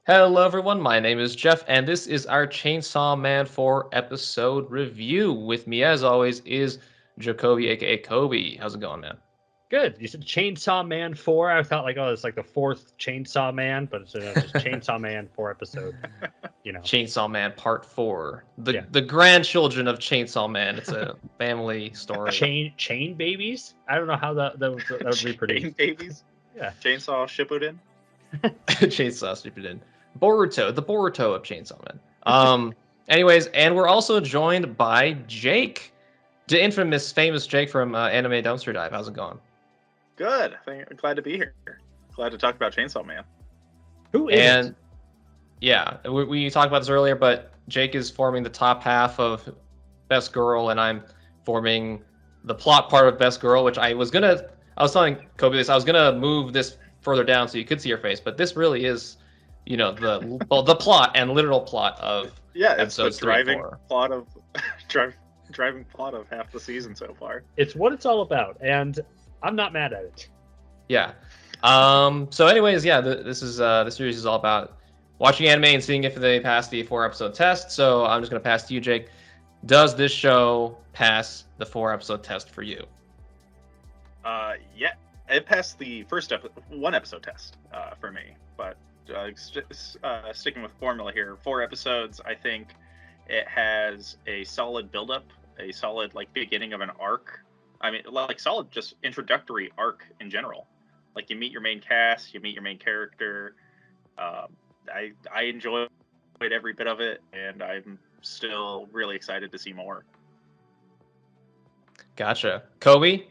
Hello, everyone. My name is Jeff, and this is our Chainsaw Man 4 episode review. With me, as always, is Jacoby, aka Coby. How's it going, man? Good. You said Chainsaw Man 4. I thought like, oh, it's like the fourth Chainsaw Man, but it's just Chainsaw Man 4 episode. Chainsaw Man Part 4. The Yeah. the grandchildren of Chainsaw Man. It's a family story. Chain babies. I don't know how that would reproduce. Chain babies. Yeah. Chainsaw Shippuden. Chainsaw stupid in Boruto, the Boruto of Chainsaw Man. Anyways, and we're also joined by Jake, the infamous, famous Jake from Anime Dumpster Dive. How's it going? Good. I'm glad to be here. Glad to talk about Chainsaw Man. Who is And it? yeah, we talked about this earlier, but Jake is forming the top half of Best Girl, and I'm forming the plot part of Best Girl, which I was telling Kobe this, I was gonna move this further down so you could see her face, but this really is, the plot and literal plot of Yeah, it's the episodes 3 and driving 4. plot of driving plot of half the season so far. It's what it's all about, and I'm not mad at it. Yeah. So anyways, yeah, this series is all about watching anime and seeing if they pass the 4-episode test. So I'm just gonna pass to you, Jake. Does this show pass the 4-episode test for you? Yeah, it passed the first one episode test for me, but sticking with formula here, 4 episodes. I think it has a solid build-up, a solid beginning of an arc. I mean, solid just introductory arc in general. Like you meet your main cast, you meet your main character. I enjoyed every bit of it, and I'm still really excited to see more. Gotcha. Kobe?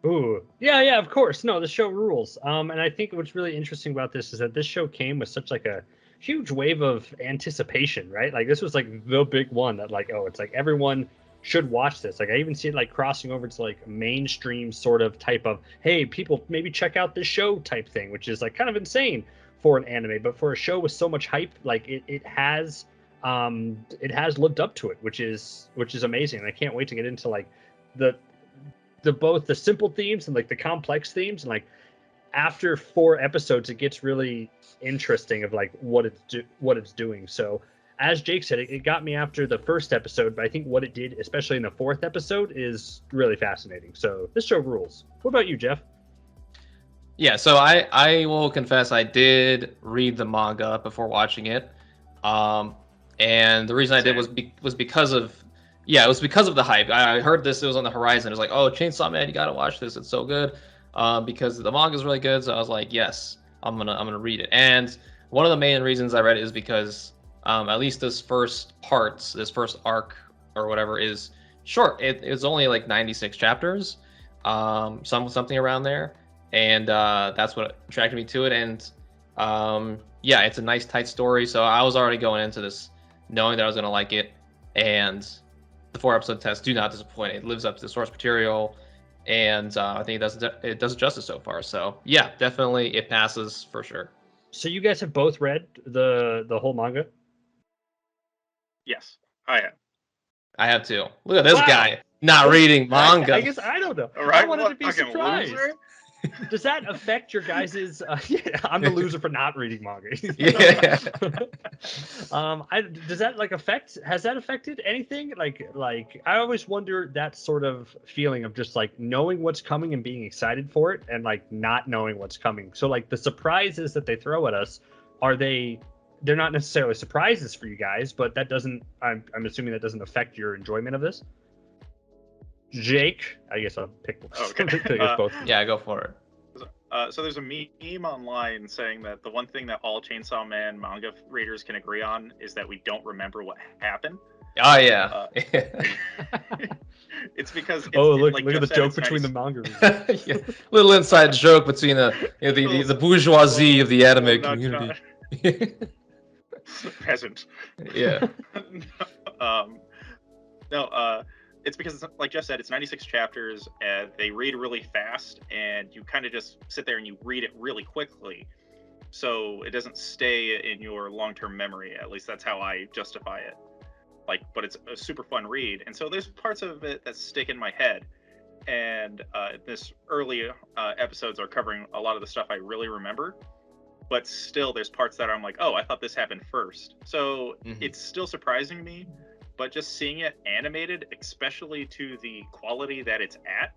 Ooh, yeah, of course. No, the show rules. And I think what's really interesting about this is that this show came with such like a huge wave of anticipation, right? Like this was like the big one that it's like everyone should watch this. Like I even see it like crossing over to like mainstream sort of type of, hey, people maybe check out this show type thing, which is like kind of insane for an anime, but for a show with so much hype, like it has lived up to it, which is amazing. And I can't wait to get into like the both the simple themes and like the complex themes, and like after 4 episodes it gets really interesting of like what it's doing. So as Jake said, it got me after the first episode, but I think what it did, especially in the 4th episode, is really fascinating. So this show rules. What about you, Jeff? Yeah, so I will confess I did read the manga before watching it, and the reason I did was because of the hype. I heard it was on the horizon. It was like, oh, Chainsaw Man, you gotta watch this. It's so good, because the manga is really good. So I was like, yes, I'm gonna read it. And one of the main reasons I read it is because at least this first arc or whatever is short. It's only like 96 chapters, something around there. And that's what attracted me to it. And yeah, it's a nice tight story. So I was already going into this knowing that I was going to like it. And the 4-episode test do not disappoint. It lives up to the source material, and I think it does justice so far. So yeah, definitely it passes for sure. So you guys have both read the whole manga? Yes, I have. I have too. Look at this Wow. guy not reading manga. I guess I don't know. Right? I wanted to be Fucking surprised. loser? Does that affect your guys's? Yeah, I'm the loser for not reading manga. Yeah. Does that Has that affected anything? Like I always wonder that sort of feeling of just like knowing what's coming and being excited for it, and like not knowing what's coming. So like the surprises that they throw at us, they're not necessarily surprises for you guys, but that doesn't. I'm assuming that doesn't affect your enjoyment of this. Jake, I guess I'll pick. Okay. pick us both. Yeah, go for it. So there's a meme online saying that the one thing that all Chainsaw Man manga readers can agree on is that we don't remember what happened. Oh yeah. It's because Look like at the Jeff said, joke it's between nice. the manga readers. Yeah. Little inside joke between the bourgeoisie of the anime Not- community. Peasant. Yeah. No, it's because, like Jeff said, it's 96 chapters, and they read really fast, and you kind of just sit there and you read it really quickly. So it doesn't stay in your long-term memory. At least that's how I justify it. But it's a super fun read, and so there's parts of it that stick in my head. And this early episodes are covering a lot of the stuff I really remember. but still there's parts that I'm like, oh, I thought this happened first. So it's still surprising to me, but just seeing it animated, especially to the quality that it's at,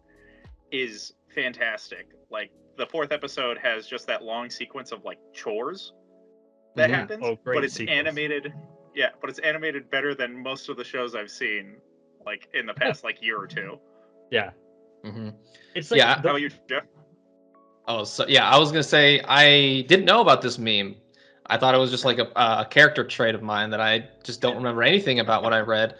is fantastic. Like the 4th episode has just that long sequence of like chores that happens, great but it's sequence. animated. Yeah, but it's animated better than most of the shows I've seen, like in the past like year or two. Yeah. It's like, how about you, Jeff? Oh, so yeah, I was gonna say I didn't know about this meme. I thought it was just like a character trait of mine that I just don't remember anything about what I read.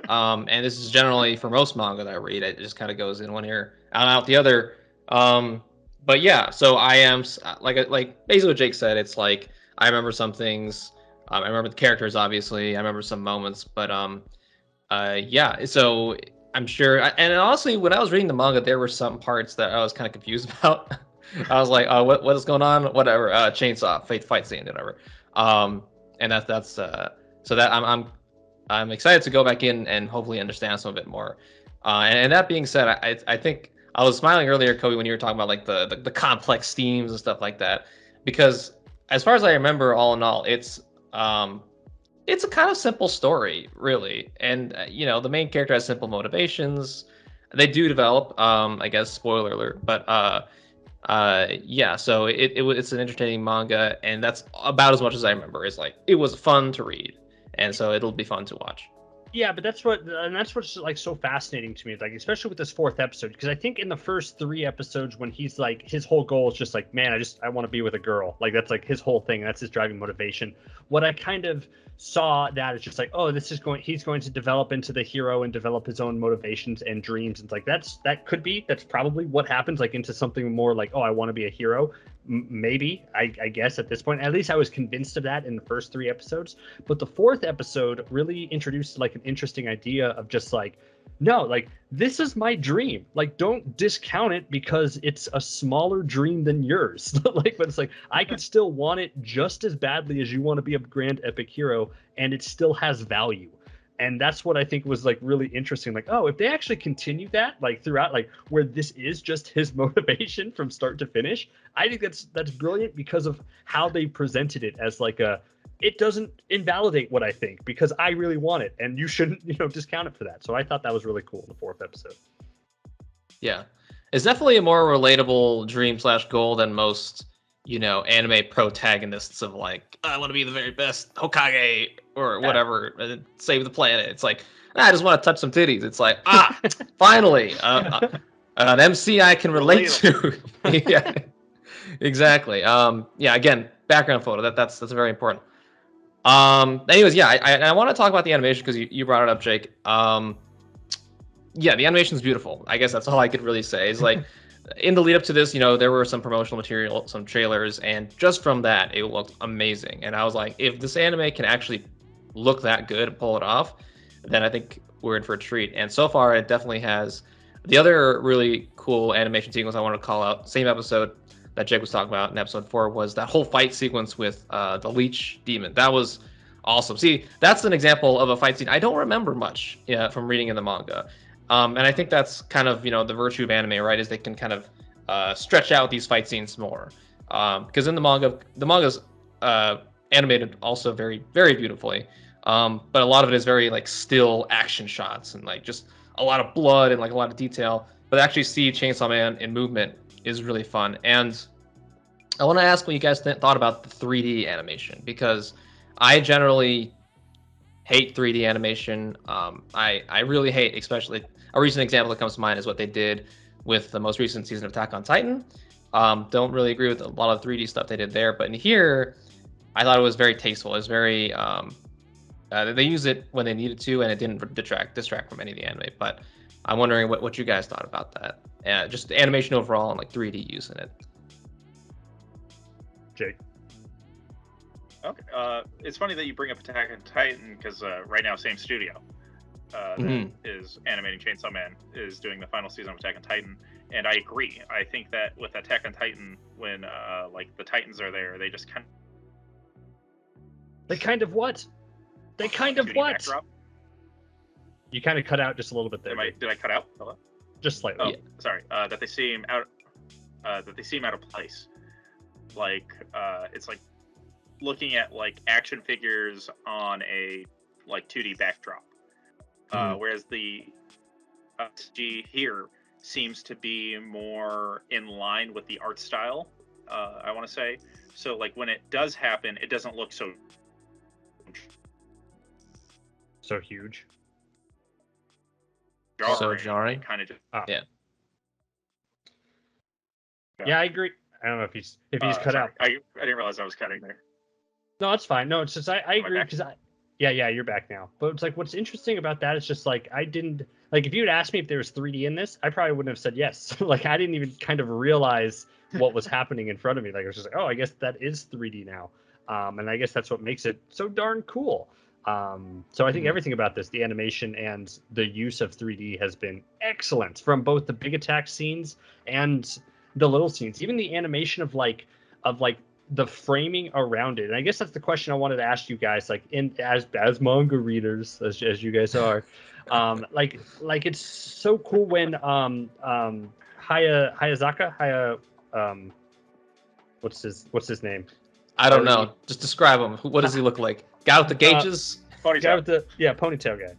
And this is generally for most manga that I read. It just kind of goes in one ear and out the other. But yeah, so I am like basically what Jake said. It's like I remember some things. I remember the characters, obviously. I remember some moments, but yeah. So I'm sure. And honestly, when I was reading the manga, there were some parts that I was kind of confused about. I was like, oh, what is going on? Whatever. Chainsaw fight scene, whatever. And that's so that I'm excited to go back in and hopefully understand some of it more. And that being said, I think I was smiling earlier, Coby, when you were talking about like the complex themes and stuff like that, because as far as I remember, all in all, it's a kind of simple story, really. And the main character has simple motivations. They do develop, I guess, spoiler alert, but yeah. So it's an entertaining manga, and that's about as much as I remember. Is like it was fun to read, and so it'll be fun to watch. Yeah, but that's what's like so fascinating to me, like especially with this 4th episode, because I think in the first 3 episodes when he's like his whole goal is just like, man, I want to be with a girl, like that's like his whole thing, that's his driving motivation. What I kind of saw that is just like, oh, he's going to develop into the hero and develop his own motivations and dreams, and like that's probably what happens, like into something more like, oh, I want to be a hero. Maybe I guess at this point, at least I was convinced of that in the first 3 episodes. But the 4th episode really introduced like an interesting idea of just like, no, like this is my dream, like don't discount it because it's a smaller dream than yours. Like, but it's like I could still want it just as badly as you want to be a grand epic hero, and it still has value. And that's what I think was like really interesting. Like, oh, if they actually continue that like throughout, like where this is just his motivation from start to finish, I think that's brilliant because of how they presented it as like it doesn't invalidate what I think because I really want it, and you shouldn't discount it for that. So I thought that was really cool in the 4th episode. Yeah, it's definitely a more relatable dream / goal than most anime protagonists of like, I want to be the very best Hokage or whatever, and save the planet. It's like, I just want to touch some titties. It's like, finally, an MC I can relate to. Yeah, exactly. Yeah, again, background photo. That's very important. Anyways, yeah, I want to talk about the animation because you brought it up, Jake. Yeah, the animation is beautiful. I guess that's all I could really say. Is like. In the lead up to this, there were some promotional material, some trailers, and just from that, it looked amazing. And I was like, if this anime can actually look that good and pull it off, then I think we're in for a treat. And so far, it definitely has. The other really cool animation sequence I want to call out, same episode that Jake was talking about in episode 4, was that whole fight sequence with the leech demon. That was awesome. See, that's an example of a fight scene I don't remember much from reading in the manga. And I think that's kind of, the virtue of anime, right? Is they can kind of stretch out these fight scenes more. Because in the manga's animated also very, very beautifully. But a lot of it is very like still action shots and like just a lot of blood and like a lot of detail. But actually see Chainsaw Man in movement is really fun. And I want to ask what you guys thought about the 3D animation, because I generally hate 3D animation. I really hate, especially a recent example that comes to mind is what they did with the most recent season of Attack on Titan. Don't really agree with a lot of 3D stuff they did there, but in here, I thought it was very tasteful. It was very they used it when they needed to, and it didn't distract from any of the anime. But I'm wondering what you guys thought about that. Just the animation overall and like 3D use in it. Jake. Okay. It's funny that you bring up Attack on Titan because right now, same studio that is animating Chainsaw Man is doing the final season of Attack on Titan, and I agree. I think that with Attack on Titan, when like the Titans are there, they just kind of what? You kind of cut out just a little bit there. Did I cut out? Hello? Just slightly. Oh, sorry. That they seem out of place. like looking at like action figures on a like 2D backdrop, whereas the G here seems to be more in line with the art style. I want to say so. Like when it does happen, it doesn't look so huge. So jarring. Kind of just Yeah. Yeah, I agree. I don't know if he's cut out. I didn't realize I was cutting there. No, it's fine. No, it's just I agree because yeah, you're back now. But it's like what's interesting about that is just like I didn't like if you had asked me if there was 3D in this, I probably wouldn't have said yes. Like I didn't even kind of realize what was happening in front of me. Like I was just like, oh, I guess that is 3D now. And I guess that's what makes it so darn cool. So I think everything about this, the animation and the use of 3D has been excellent from both the big attack scenes and the little scenes, even the animation of the framing around it. And I guess that's the question I wanted to ask you guys, like as manga readers, as you guys are, like it's so cool when Hayazaka, what's his name? I don't know. Just describe him. What does he look like? Guy with the gauges? Ponytail. Ponytail guy.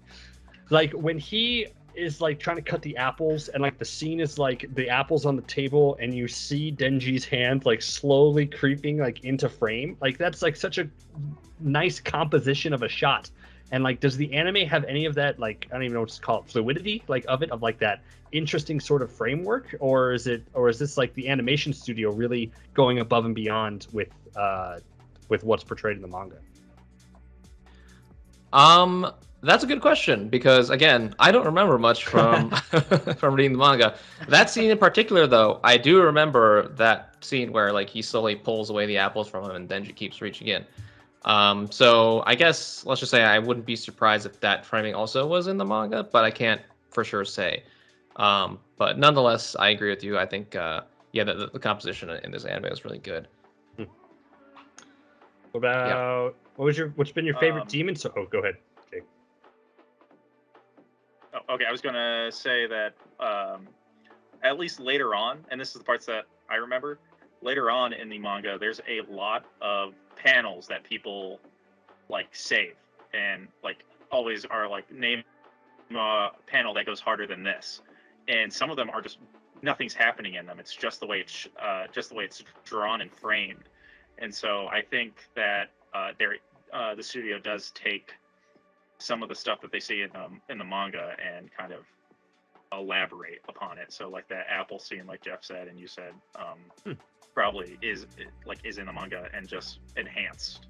Like when he is like trying to cut the apples and like the scene is like the apples on the table and you see Denji's hand like slowly creeping like into frame, like that's like such a nice composition of a shot. And like does the anime have any of that, like I don't even know what to call it, fluidity like of it, of like that interesting sort of framework, or is this like the animation studio really going above and beyond with what's portrayed in the manga? That's a good question because again, I don't remember much from from reading the manga. That scene in particular, though, I do remember that scene where like he slowly pulls away the apples from him and Denji keeps reaching in. So I guess let's just say I wouldn't be surprised if that framing also was in the manga, but I can't for sure say. But nonetheless, I agree with you. I think the composition in this anime is really good. What about what's been your favorite demon? So go ahead. Okay, I was gonna say that at least later on, and this is the parts that I remember, later on in the manga, there's a lot of panels that people like save and like always are like name a panel that goes harder than this, and some of them are just nothing's happening in them. It's just the way it's drawn and framed, and so I think that the studio does take some of the stuff that they see in the manga and kind of elaborate upon it. So like that apple scene, like Jeff said, and you said, probably is in the manga and just enhanced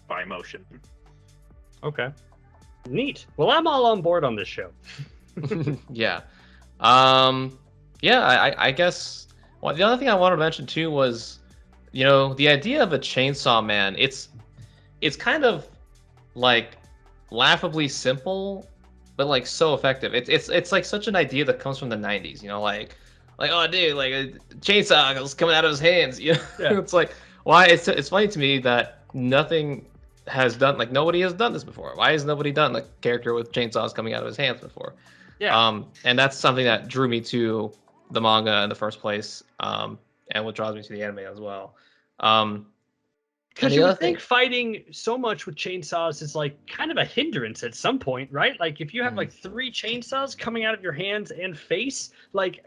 by motion. Okay, neat. Well, I'm all on board on this show. Yeah, I guess. Well, the other thing I wanted to mention too was, the idea of a chainsaw man. It's kind of like laughably simple, but like so effective. It's like such an idea that comes from the 90s, like oh dude, like a chainsaw is coming out of his hands, Yeah. It's like why it's funny to me that nobody has done this before. Why has nobody done a character with chainsaws coming out of his hands before? And that's something that drew me to the manga in the first place, and what draws me to the anime as well. Because you would think fighting so much with chainsaws is like kind of a hindrance at some point, right? Like if you have like 3 chainsaws coming out of your hands and face, like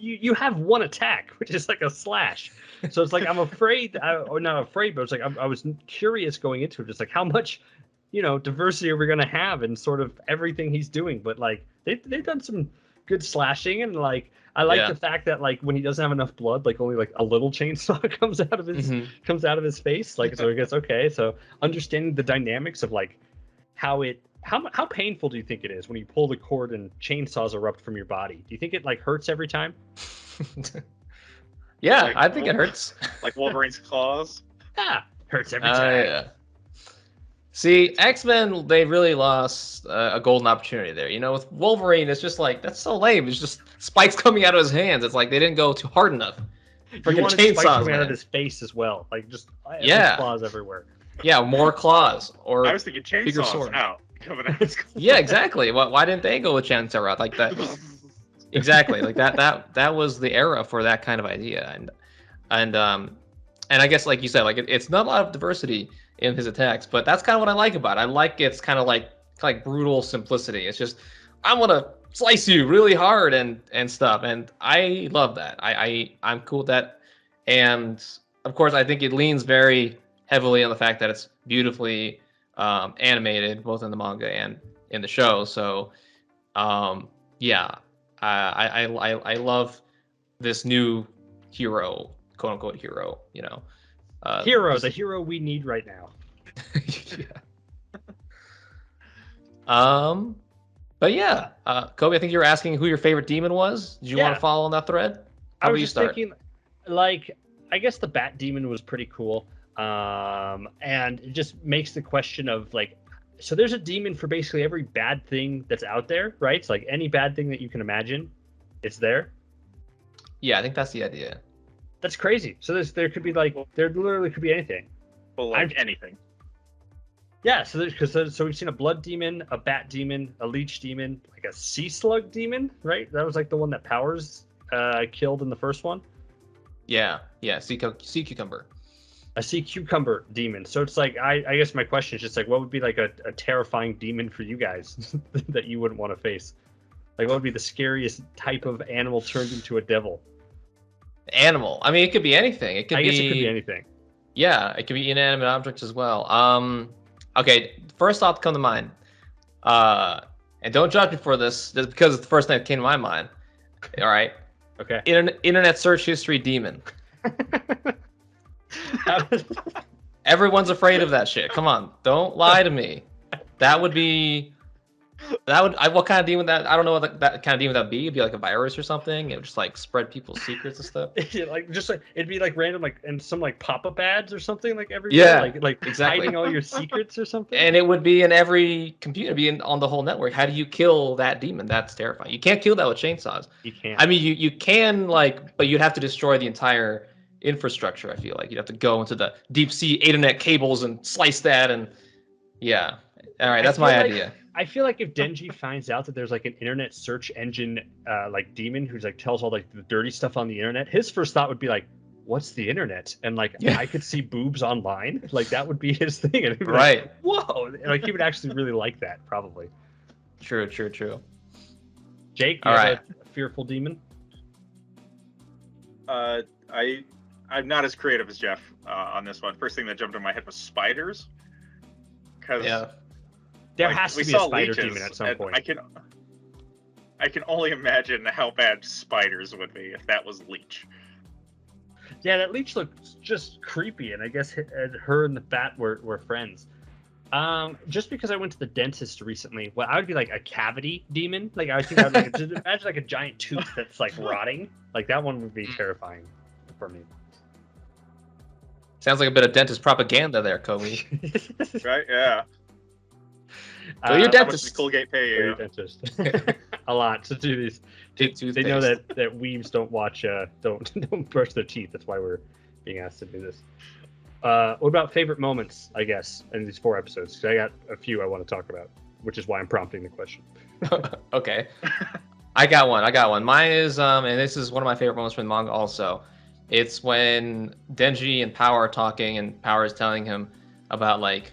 you have one attack, which is like a slash. So it's like I'm afraid, or not afraid, but it's like I was curious going into it, just like how much, diversity are we gonna have in sort of everything he's doing? But like they've done some good slashing, and like I like the fact that like when he doesn't have enough blood, like only like a little chainsaw comes out of his face. Like so I guess okay. So understanding the dynamics of like how painful do you think it is when you pull the cord and chainsaws erupt from your body? Do you think it like hurts every time? Yeah, like, I think it hurts. Like Wolverine's claws. Yeah, hurts every time. Yeah. See, X-Men, they really lost a golden opportunity there. With Wolverine, it's just like, that's so lame. It's just spikes coming out of his hands. It's like they didn't go too hard enough. Freaking chainsaws coming out of his face as well. Like just claws everywhere. Yeah, more claws. Or I was thinking chainsaws out. Coming out of his claws. Yeah, exactly. Why didn't they go with chainsaw route like that? Exactly. Like that was the era for that kind of idea. And And I guess, like you said, like it's not a lot of diversity in his attacks, but that's kind of what I like about it. I like it's kind of like brutal simplicity. It's just I'm gonna slice you really hard and stuff, and I love that. I'm cool with that, and of course I think it leans very heavily on the fact that it's beautifully animated, both in the manga and in the show. So yeah, I love this new hero, quote unquote hero. You know, the hero we need right now. Yeah. But yeah, Coby, I think you were asking who your favorite demon was. Did you want to follow on that thread? I was just thinking, like, I guess the Bat Demon was pretty cool. And it just makes the question of like, so there's a demon for basically every bad thing that's out there, right? It's like any bad thing that you can imagine, it's there. Yeah, I think that's the idea. That's crazy. So there could be like, there literally could be anything. Well, like anything. Yeah, so we've seen a blood demon, a bat demon, a leech demon, like a sea slug demon, right? That was like the one that Powers killed in the first one. Yeah, sea cucumber. A sea cucumber demon. So it's like, I guess my question is just like, what would be like a terrifying demon for you guys that you wouldn't want to face? Like, what would be the scariest type of animal turned into a devil? Animal. I mean, it could be anything. I guess it could be anything. Yeah, it could be inanimate objects as well. Okay, first thought come to mind. And don't judge me for this, just because it's the first thing that came to my mind. All right. Okay. Internet search history demon. Everyone's afraid of that shit. Come on, don't lie to me. What kind of demon that? I don't know what that kind of demon that'd be. It'd be like a virus or something. It would just like spread people's secrets and stuff. It'd be like random, like, and some like pop-up ads or something like everywhere. Yeah, like exactly. Hiding all your secrets or something. And it would be in every computer, on the whole network. How do you kill that demon? That's terrifying. You can't kill that with chainsaws. You can't. I mean, you can, like, but you'd have to destroy the entire infrastructure. I feel like you'd have to go into the deep sea internet cables and slice that, and yeah. All right, that's my idea. I feel like if Denji finds out that there's like an internet search engine like demon who's like tells all like the dirty stuff on the internet, his first thought would be like, what's the internet? And like, I could see boobs online. Like that would be his thing. And right. Like, whoa. And, like he would actually really like that, probably. True. Jake, you have a fearful demon? I'm not as creative as Jeff on this one. First thing that jumped in my head was spiders. Because there has to be a spider demon at some point. I can only imagine how bad spiders would be if that was Leech. Yeah, that Leech looked just creepy, and I guess her and the Bat were friends. Just because I went to the dentist recently, I would be like a cavity demon. Like I think I'd like just imagine like a giant tooth that's like rotting. Like that one would be terrifying for me. Sounds like a bit of dentist propaganda there, Coby. Right? Yeah. Go your dentist. How much does Colgate pay you? Dentist. A lot to do these. They know that weebs don't watch, don't brush their teeth. That's why we're being asked to do this. What about favorite moments? I guess in these 4 episodes, because I got a few I want to talk about, which is why I'm prompting the question. Okay, I got one. Mine is, and this is one of my favorite moments from the manga. Also, it's when Denji and Power are talking, and Power is telling him about like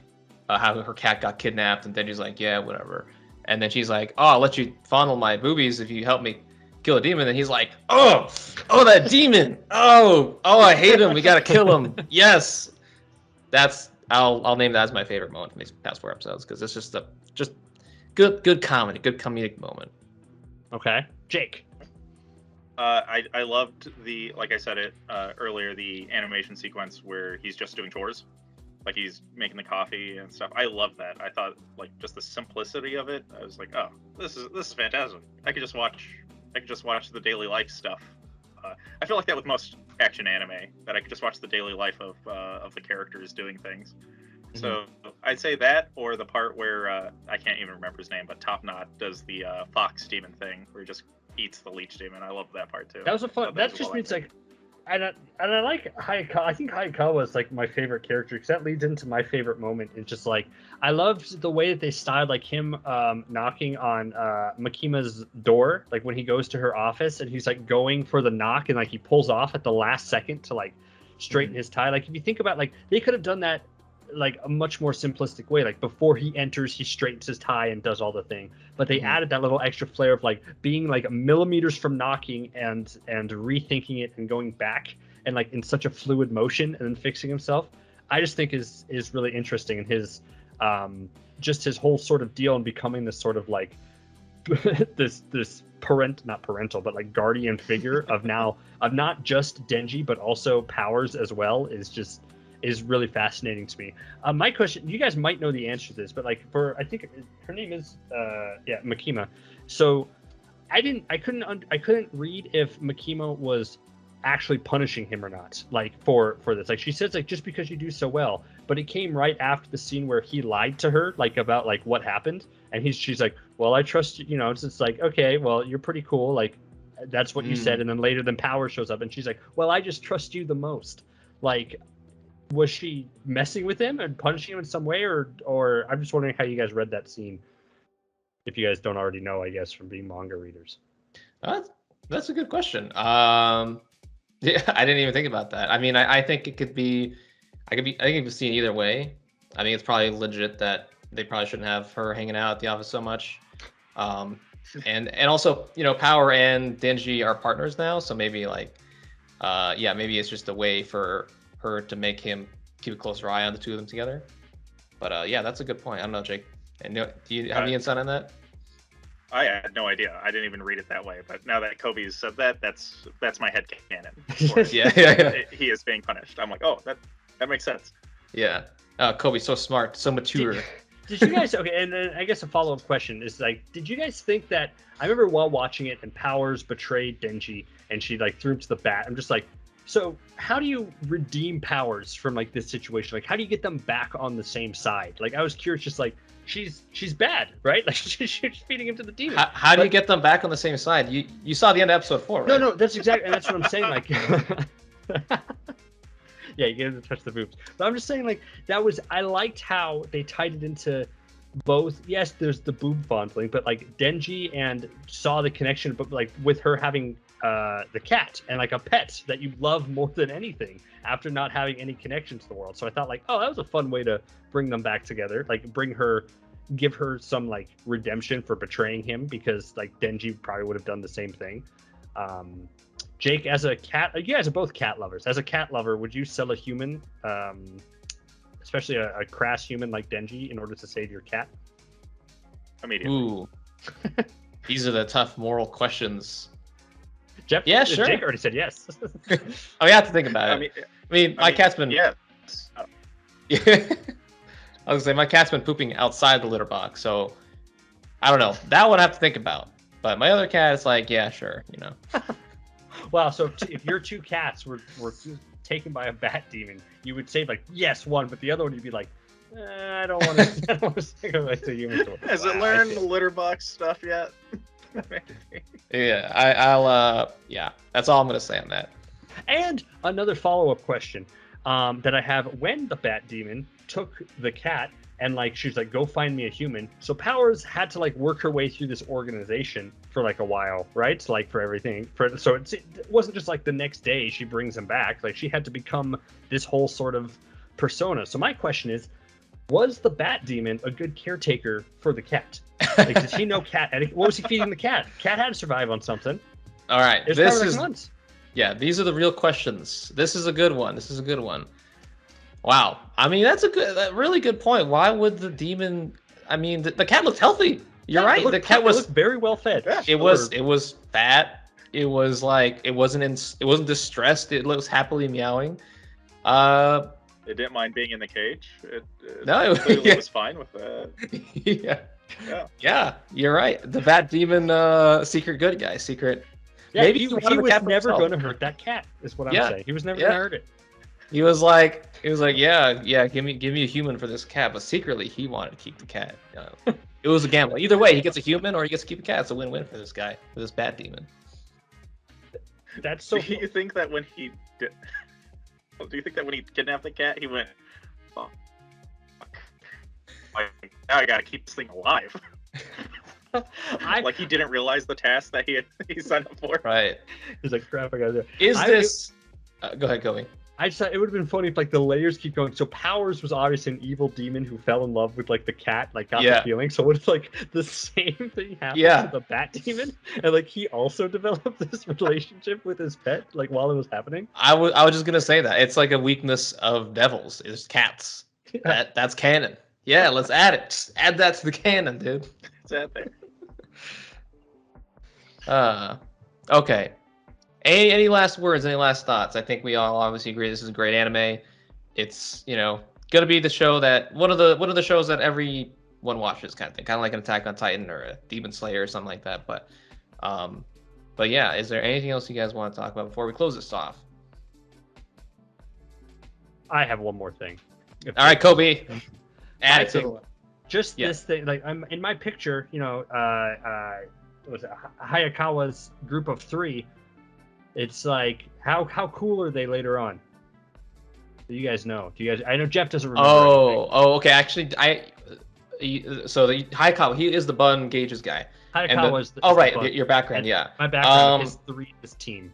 how her cat got kidnapped, and Denji's like, yeah, whatever. And then she's like, oh, I'll let you fondle my boobies if you help me kill a demon. And he's like, oh, that demon. Oh, I hate him. We gotta kill him. Yes, I'll name that as my favorite moment from these past 4 episodes, because it's just good comedy, good comedic moment. Okay, Jake. I loved like I said it earlier, the animation sequence where he's just doing chores. Like he's making the coffee and stuff. I love that. I thought like just the simplicity of it. I was like, oh, this is fantastic. I could just watch the daily life stuff. I feel like that with most action anime, that I could just watch the daily life of the characters doing things. Mm-hmm. So I'd say that, or the part where I can't even remember his name, but Top Knot does the fox demon thing, where he just eats the leech demon. I love that part too. That was a fun. That just means like. And I like Hayakawa. I think Hayakawa is like my favorite character, because that leads into my favorite moment. It's just like I loved the way that they styled like him knocking on Makima's door, like when he goes to her office and he's like going for the knock, and like he pulls off at the last second to like straighten his tie. Like if you think about, like they could have done that like a much more simplistic way. Like before he enters, he straightens his tie and does all the thing. But they added that little extra flair of like being like millimeters from knocking and rethinking it and going back and like in such a fluid motion and then fixing himself. I just think is really interesting, and his just his whole sort of deal and becoming this sort of like this not parental but like guardian figure of not just Denji but also Powers as well is really fascinating to me. My question, you guys might know the answer to this, but like I think her name is Makima. So I couldn't read if Makima was actually punishing him or not, like for this. Like she says like just because you do so well, but it came right after the scene where he lied to her like about like what happened, and she's like, well, I trust you, you know. It's like, okay, well, you're pretty cool, like that's what you said. And then later then Power shows up and she's like, well, I just trust you the most. Like, was she messing with him and punishing him in some way, or I'm just wondering how you guys read that scene, if you guys don't already know, I guess, from being manga readers. That's a good question. Yeah, I didn't even think about that. I mean, I think it could be, I think it could be seen either way. I think it's probably legit that they probably shouldn't have her hanging out at the office so much. And also, you know, Power and Denji are partners now, so maybe like, maybe it's just a way for her to make him keep a closer eye on the two of them together. But yeah, that's a good point. I don't know, Jake. And do you have any insight on that? I had no idea. I didn't even read it that way. But now that Coby said that, that's my headcanon. Yeah. He is being punished. I'm like, oh, that makes sense. Yeah. Coby's so smart, so mature. Did you guys? Okay, and then I guess a follow-up question is like, did you guys think that? I remember while watching it, and Powers betrayed Denji, and she like threw him to the bat. I'm just like, so how do you redeem Powers from like this situation? Like, how do you get them back on the same side? Like, I was curious, just like. She's bad, right? Like she's feeding him to the demon. How do you get them back on the same side? You saw the end of episode 4, right? No, that's exactly, and that's what I'm saying. Like, yeah, you get him to touch the boobs. But I'm just saying, like, I liked how they tied it into both. Yes, there's the boob fondling, but like Denji and saw the connection, but like with her having the cat and like a pet that you love more than anything after not having any connection to the world. So I thought like, oh, that was a fun way to bring them back together, like give her some like redemption for betraying him, because like Denji probably would have done the same thing. Jake, as a cat, you guys are both cat lovers. As a cat lover, would you sell a human, especially a crass human like Denji, in order to save your cat? Immediately. Ooh. These are the tough moral questions. Jeff, yeah, sure. Jake already said yes. Oh, you have to think about it. I mean, my cat's been. Yeah. Yeah. I was gonna say my cat's been pooping outside the litter box, so I don't know. That one I have to think about. But my other cat is like, yeah, sure, you know. Wow. So if your two cats were taken by a bat demon, you would save like one, but the other one you'd be like, I don't want to take it back to human store. Has it learned the litter box stuff yet? Yeah, I'll yeah, that's all I'm gonna say on that. And another follow-up question that I have: when the bat demon took the cat and like she's like, go find me a human, so Powers had to like work her way through this organization for like a while, right? Like for everything, so it wasn't just like the next day she brings him back. Like she had to become this whole sort of persona. So my question is, was the bat demon a good caretaker for the cat? Like, did he know cat etiquette? What was he feeding the cat? Cat had to survive on something. All right, this is yeah. These are the real questions. This is a good one. Wow. I mean, that's a really good point. Why would the demon? I mean, the cat looked healthy. You're right. The cat was very well fed. Yeah, it was fat. It was like it wasn't distressed. It was happily meowing. It didn't mind being in the cage. It was fine with that. Yeah, you're right. The bat demon, secret good guy, secret. Yeah, maybe he was never going to hurt that cat. Is what I'm saying. He was never going to hurt it. He was like, yeah, give me a human for this cat, but secretly he wanted to keep the cat. It was a gamble. Either way, he gets a human or he gets to keep a cat. It's a win-win for this guy, for this bat demon. That's so. Do you think that when he kidnapped the cat, he went, "Oh, fuck. Now I gotta keep this thing alive." Like he didn't realize the task that he signed up for. Right. He's like, crap, I gotta do it. Is this? Go ahead, Coby. I just thought it would have been funny if like the layers keep going. So Powers was obviously an evil demon who fell in love with like the cat, like got the feeling. So what if like the same thing happened to the bat demon, and like he also developed this relationship with his pet, like while it was happening? I was just gonna say that it's like a weakness of devils is cats. That's canon. Yeah, let's add it. Just add that to the canon, dude. It's out there. Okay. Any last words? Any last thoughts? I think we all obviously agree this is a great anime. It's gonna be the show that one of the shows that everyone watches, kind of thing, kind of like an Attack on Titan or a Demon Slayer or something like that. But yeah, is there anything else you guys want to talk about before we close this off? I have one more thing. All right, Coby. Add it to this thing. Like I'm in my picture, what was it, Hayakawa's group of 3. It's like how cool are they later on? Do you guys know? I know Jeff doesn't remember. Okay. Actually, so the Hayakawa, he is the Bun Gage's guy. Hayakawa is right, your background, and my background is this team.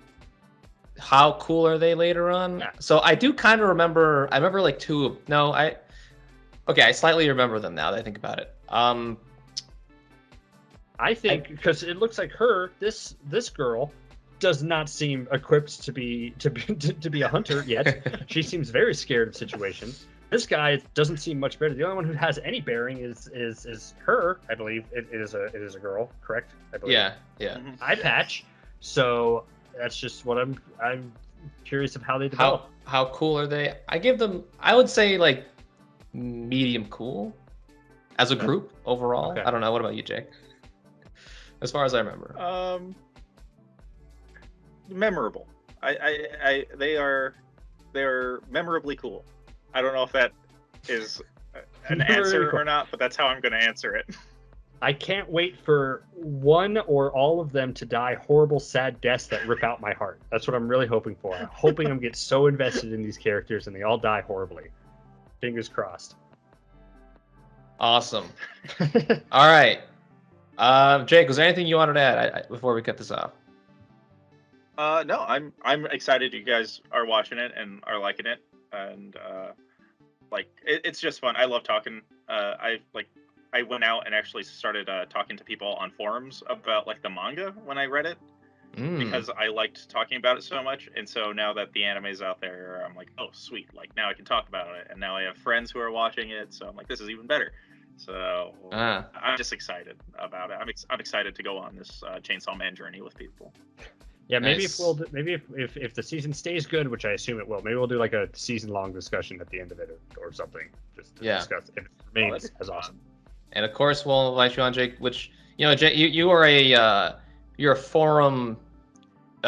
How cool are they later on? Yeah. So I do kind of remember. I remember like 2. No, I slightly remember them now that I think about it. I think because it looks like this girl does not seem equipped to be a hunter yet. She seems very scared of situations. This guy doesn't seem much better. The only one who has any bearing is her. I believe it is a girl, correct? I believe. Yeah. Mm-hmm. Eye patch. So that's just what I'm curious of how they develop. How cool are they? I would say like medium cool as a group overall. Okay. I don't know. What about you, Jake? As far as I remember. Memorable. They are memorably cool. I don't know if that is an answer or not, but that's how I'm going to answer it. I can't wait for one or all of them to die horrible, sad deaths that rip out my heart. That's what I'm really hoping for. I'm hoping I'm get so invested in these characters and they all die horribly. Fingers crossed. Awesome. All right. Jake, was there anything you wanted to add before we cut this off? No, I'm excited you guys are watching it and are liking it, and it's just fun. I love talking. I went out and actually started talking to people on forums about like the manga when I read it, because I liked talking about it so much. And so now that the anime is out there, I'm like, oh sweet, like now I can talk about it. And now I have friends who are watching it, so I'm like, this is even better. So I'm just excited about it. I'm excited to go on this Chainsaw Man journey with people. Yeah, maybe if the season stays good, which I assume it will, maybe we'll do like a season-long discussion at the end of it or something, just to discuss if it remains as awesome. And of course, we'll invite you on, Jake. Which Jake, you are you're a forum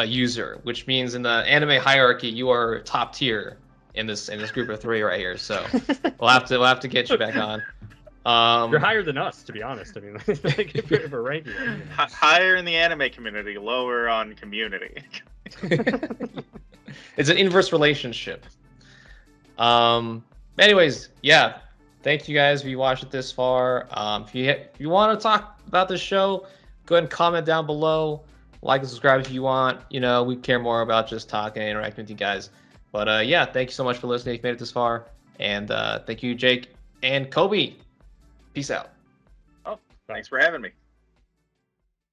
user, which means in the anime hierarchy, you are top tier in this group of 3 right here. So we'll have to get you back on. You're higher than us, to be honest. I mean, like a bit of a ranking. Higher in the anime community, lower on community. It's an inverse relationship. Anyways, yeah. Thank you guys if you watched it this far. If you want to talk about this show, go ahead and comment down below. Like and subscribe if you want. We care more about just talking and interacting with you guys. But yeah, thank you so much for listening if you made it this far. And thank you, Jake and Coby. Peace out. Oh, thanks for having me.